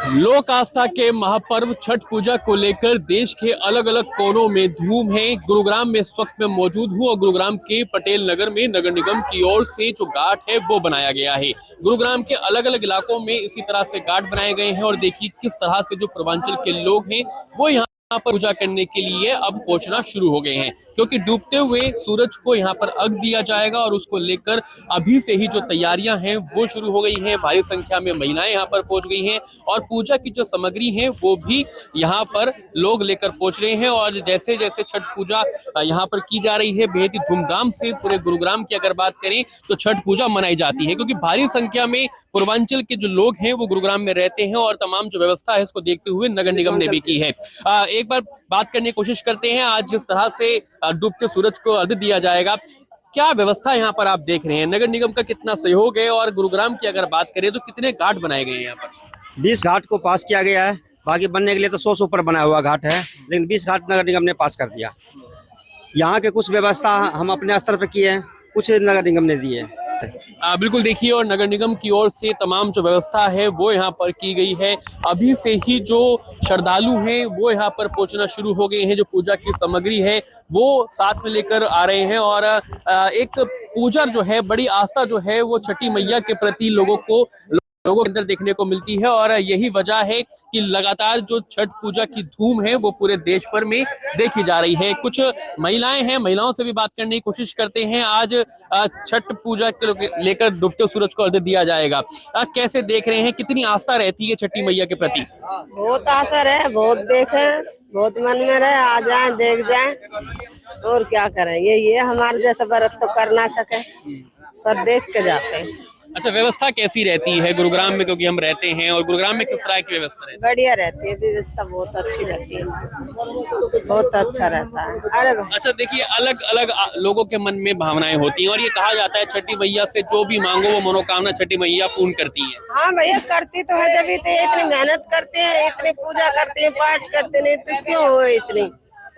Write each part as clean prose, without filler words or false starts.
लोक आस्था के महापर्व छठ पूजा को लेकर देश के अलग अलग कोनों में धूम है। गुरुग्राम में इस वक्त मैं मौजूद हूं और गुरुग्राम के पटेल नगर में नगर निगम की ओर से जो घाट है वो बनाया गया है। गुरुग्राम के अलग अलग इलाकों में इसी तरह से घाट बनाए गए हैं और देखिए किस तरह से जो पूर्वांचल के लोग हैं वो यहाँ पर पूजा करने के लिए अब पहुंचना शुरू हो गए हैं, क्योंकि डूबते हुए सूरज को यहाँ पर अर्घ दिया जाएगा और उसको लेकर अभी से ही जो तैयारियां हैं वो शुरू हो गई हैं। भारी संख्या में महिलाएं यहाँ पर पहुंच गई हैं और पूजा की जो सामग्री है वो भी यहाँ पर लोग लेकर पहुंच रहे हैं। और जैसे जैसे छठ पूजा यहाँ पर की जा रही है, बेहद ही धूमधाम से पूरे गुरुग्राम की अगर बात करें तो छठ पूजा मनाई जाती है, क्योंकि भारी संख्या में पूर्वांचल के जो लोग हैं वो गुरुग्राम में रहते हैं और तमाम जो व्यवस्था है इसको देखते हुए नगर निगम ने भी की है। एक बार बात करने की कोशिश करते हैं। आज जिस तरह से डूबते सूरज को अर्घ दिया जाएगा, क्या व्यवस्था यहाँ पर आप देख रहे हैं? नगर निगम का कितना सहयोग है और गुरुग्राम की अगर बात करें तो कितने घाट बनाए गए हैं यहाँ पर? 20 घाट को पास किया गया है। बाकी बनने के लिए तो 100 से ऊपर बना हुआ घाट है, लेकिन 20 घाट नगर निगम ने पास कर दिया। यहाँ के कुछ व्यवस्था हम अपने स्तर पर किए हैं, कुछ नगर निगम ने दिए हैं। बिल्कुल देखिए, और नगर निगम की ओर से तमाम जो व्यवस्था है वो यहाँ पर की गई है। अभी से ही जो श्रद्धालु हैं वो यहाँ पर पहुंचना शुरू हो गए हैं। जो पूजा की सामग्री है वो साथ में लेकर आ रहे हैं और एक पूजा जो है, बड़ी आस्था जो है वो छठी मैया के प्रति लोगों के अंदर देखने को मिलती है। और यही वजह है कि लगातार जो छठ पूजा की धूम है वो पूरे देश भर में देखी जा रही है। कुछ महिलाएं हैं, महिलाओं से भी बात करने की कोशिश करते हैं। आज छठ पूजा के लेकर डूबते सूरज को अर्घ दिया जाएगा, कैसे देख रहे हैं? कितनी आस्था रहती है छठी मैया के प्रति? बहुत आशा है, बहुत देखे, बहुत मन में रहे, आ जाए देख जाए और क्या करें। ये हमारे जैसा व्रत तो कर ना सके पर देख के जाते हैं। अच्छा, व्यवस्था कैसी रहती है गुरुग्राम में, क्योंकि हम रहते हैं, और गुरुग्राम में किस तरह की व्यवस्था रहती है? बढ़िया रहती है, व्यवस्था बहुत अच्छी रहती है, बहुत अच्छा रहता है। अरे अच्छा देखिए, अलग अलग लोगों के मन में भावनाएं होती हैं और ये कहा जाता है छठी मैया से जो भी मांगो वो मनोकामना छठी मैया पूर्ण करती है। हाँ भैया, करती तो है, जब इतनी मेहनत करते हैं, इतनी पूजा करते हैं, पाठ करते नहीं तो क्यों हो इतनी।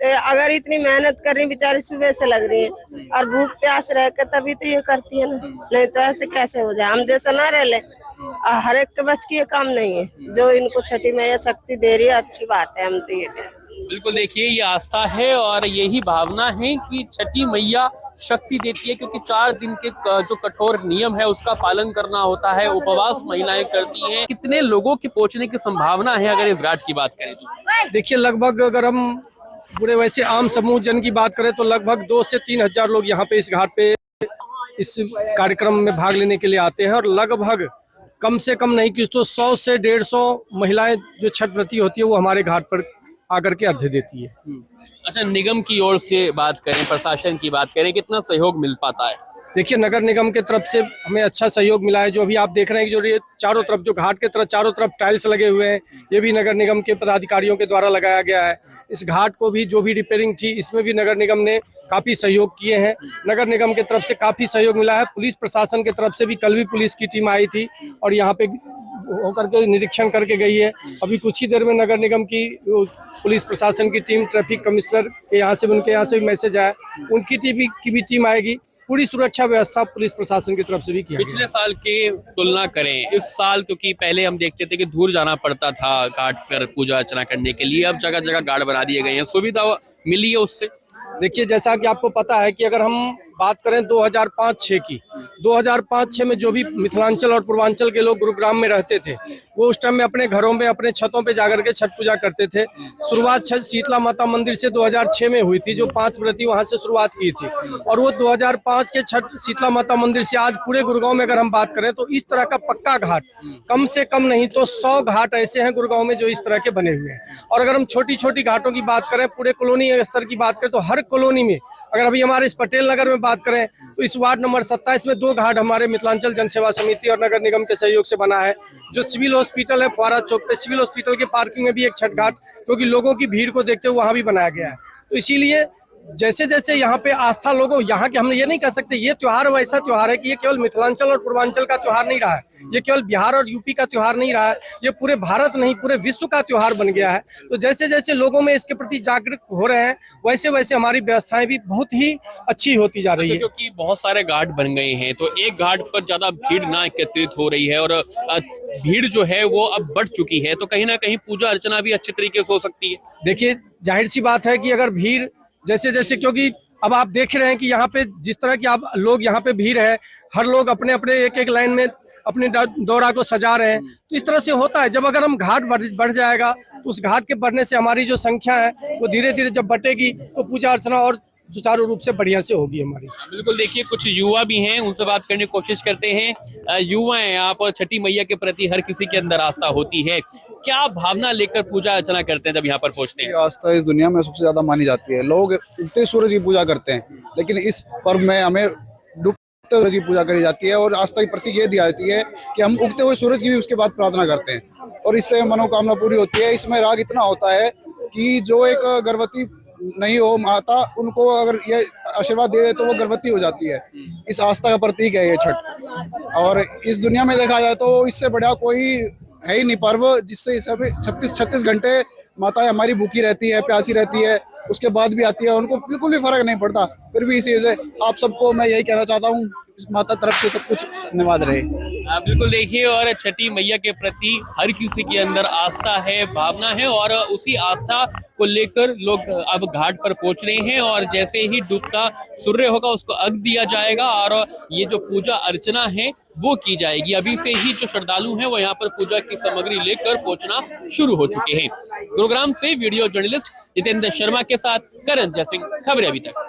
अगर इतनी मेहनत कर रही, बेचारी सुबह से लग रही है और भूख प्यास रह कर तभी तो ये करती है ना, नहीं तो ऐसे कैसे हो जाए। हम जैसा ना रह ले, हर एक के बस की ये काम नहीं है। जो इनको छठी मैया शक्ति दे रही है, अच्छी बात है। हम तो ये बिल्कुल देखिए, ये आस्था है और यही भावना है कि छठी मैया शक्ति देती है, क्योंकि 4 दिन के जो कठोर नियम है उसका पालन करना होता है। उपवास महिलाएं करती हैं। कितने लोगों के पहुंचने की संभावना है अगर इस घाट की बात करें तो? देखिए, लगभग अगर हम पूरे वैसे आम समूह जन की बात करें तो लगभग 2 से 3 हजार लोग यहाँ पे इस घाट पे इस कार्यक्रम में भाग लेने के लिए आते हैं। और लगभग कम से कम नहीं कि तो 100 से 150 महिलाएं जो छठ व्रती होती है वो हमारे घाट पर आकर के अर्घ्य देती है। अच्छा, निगम की ओर से बात करें, प्रशासन की बात करें, कितना सहयोग मिल पाता है? देखिए, नगर निगम के तरफ से हमें अच्छा सहयोग मिला है। जो अभी आप देख रहे हैं कि जो ये चारों तरफ जो घाट के तरफ चारों तरफ टाइल्स लगे हुए हैं, ये भी नगर निगम के पदाधिकारियों के द्वारा लगाया गया है। इस घाट को भी जो भी रिपेयरिंग थी इसमें भी नगर निगम ने काफ़ी सहयोग किए हैं। नगर निगम की तरफ से काफ़ी सहयोग मिला है। पुलिस प्रशासन की तरफ से भी कल भी पुलिस की टीम आई थी और यहाँ पे होकर के निरीक्षण करके गई है। अभी कुछ ही देर में नगर निगम की पुलिस प्रशासन की टीम, ट्रैफिक कमिश्नर के यहाँ से, उनके यहाँ से भी मैसेज आया, उनकी की भी टीम आएगी। पूरी सुरक्षा व्यवस्था पुलिस प्रशासन की तरफ से भी किया। पिछले साल के तुलना करें इस साल, क्योंकि पहले हम देखते थे कि दूर जाना पड़ता था घाट पर पूजा अर्चना करने के लिए, अब जगह जगह घाट बना दिए गए हैं, सुविधा मिली है उससे? देखिए, जैसा कि आपको पता है कि अगर हम बात करें 2005-06 की, 2005-06 में जो भी मिथिलांचल और पूर्वांचल के लोग गुरुग्राम में रहते थे वो उस टाइम में अपने घरों में, अपने छतों पे जाकर के छठ पूजा करते थे। शुरुआत शीतला माता मंदिर से 2006 में हुई थी, जो 5 व्रती वहां से शुरुआत की थी। और वो 2005 के छठ शीतला माता मंदिर से आज पूरे गुरुगांव में अगर हम बात करें तो इस तरह का पक्का घाट कम से कम नहीं तो 100 घाट ऐसे हैं गुरुगांव में जो इस तरह के बने हुए हैं। और अगर हम छोटी छोटी घाटों की बात करें, पूरे कॉलोनी स्तर की बात करें तो हर कॉलोनी में, अगर अभी हमारे इस पटेल नगर में बात करें तो इस वार्ड नंबर 27 में 2 घाट हमारे मिथिलांचल जनसेवा समिति और नगर निगम के सहयोग से बना है। जो सिविल हॉस्पिटल है फुआरा चौक पे, सिविल हॉस्पिटल के पार्किंग में भी एक छठ घाट, क्योंकि लोगों की भीड़ को देखते हुए वहां भी बनाया गया है। तो इसीलिए जैसे जैसे यहाँ पे आस्था लोगों यहाँ के, हम ये नहीं कह सकते ये त्योहार वैसा त्योहार है कि ये केवल मिथिलांचल और पूर्वांचल का त्योहार नहीं रहा है, ये केवल बिहार और यूपी का त्योहार नहीं रहा है, ये पूरे भारत नहीं पूरे विश्व का त्योहार बन गया है। तो जैसे जैसे लोगों में इसके प्रति जागरूक हो रहे हैं वैसे वैसे हमारी व्यवस्थाएं भी बहुत ही अच्छी होती जा रही है। क्योंकि बहुत सारे घाट बन गए हैं तो एक घाट पर ज्यादा भीड़ ना एकत्रित हो रही है और भीड़ जो है वो अब बढ़ चुकी है, तो कहीं ना कहीं पूजा अर्चना भी अच्छे तरीके से हो सकती है। देखिए जाहिर सी बात है कि अगर भीड़ जैसे जैसे, क्योंकि अब आप देख रहे हैं कि यहाँ पे जिस तरह की आप लोग यहाँ पे भीड़ है, हर लोग अपने अपने एक एक लाइन में अपने दौरा को सजा रहे हैं, तो इस तरह से होता है। जब अगर हम घाट बढ़ जाएगा तो उस घाट के बढ़ने से हमारी जो संख्या है वो धीरे धीरे जब बढ़ेगी तो पूजा अर्चना और सुचारू रूप से बढ़िया से होगी हमारी। बिल्कुल, देखिए कुछ युवा भी हैं, उनसे बात करने की कोशिश करते हैं। युवा हैं आप और छठी मैया के प्रति हर किसी के अंदर आस्था होती है, क्या भावना लेकर पूजा अर्चना करते हैं जब यहाँ पर पहुँचते हैं? आस्था इस दुनिया में सबसे ज्यादा मानी जाती है। लोग उगते सूरज की पूजा करते हैं, लेकिन इस पर्व में हमें डूबते सूरज की पूजा करी जाती है और आस्था की प्रतीक ये दी जाती है कि हम उगते हुए सूरज की भी उसके बाद प्रार्थना करते हैं और इससे मनोकामना पूरी होती है। इसमें राग इतना होता है कि जो एक गर्भवती नहीं हो माता, उनको अगर ये आशीर्वाद दे दे तो वो गर्भवती हो जाती है। इस आस्था का प्रतीक है ये छठ, और इस दुनिया में देखा जाए तो इससे बड़ा कोई है ही नहीं पर्व जिससे सब 36 घंटे माताएं हमारी भूखी रहती है, प्यासी रहती है, उसके बाद भी आती है, उनको बिल्कुल भी फर्क नहीं पड़ता। फिर भी इसी वजह से आप सबको मैं यही कहना चाहता हूँ, माता तरफ से सब कुछ धन्यवाद रहे। बिल्कुल, देखिए और छठी मैया के प्रति हर किसी के अंदर आस्था है, भावना है और उसी आस्था को लेकर लोग अब घाट पर पहुंच रहे हैं और जैसे ही डूबता सूर्य होगा उसको अर्घ दिया जाएगा और ये जो पूजा अर्चना है वो की जाएगी। अभी से ही जो श्रद्धालु हैं वो यहाँ पर पूजा की सामग्री लेकर पहुंचना शुरू हो चुके हैं। गुरुग्राम से वीडियो जर्नलिस्ट जितेंद्र शर्मा के साथ करण जयसिंह, खबरें अभी तक।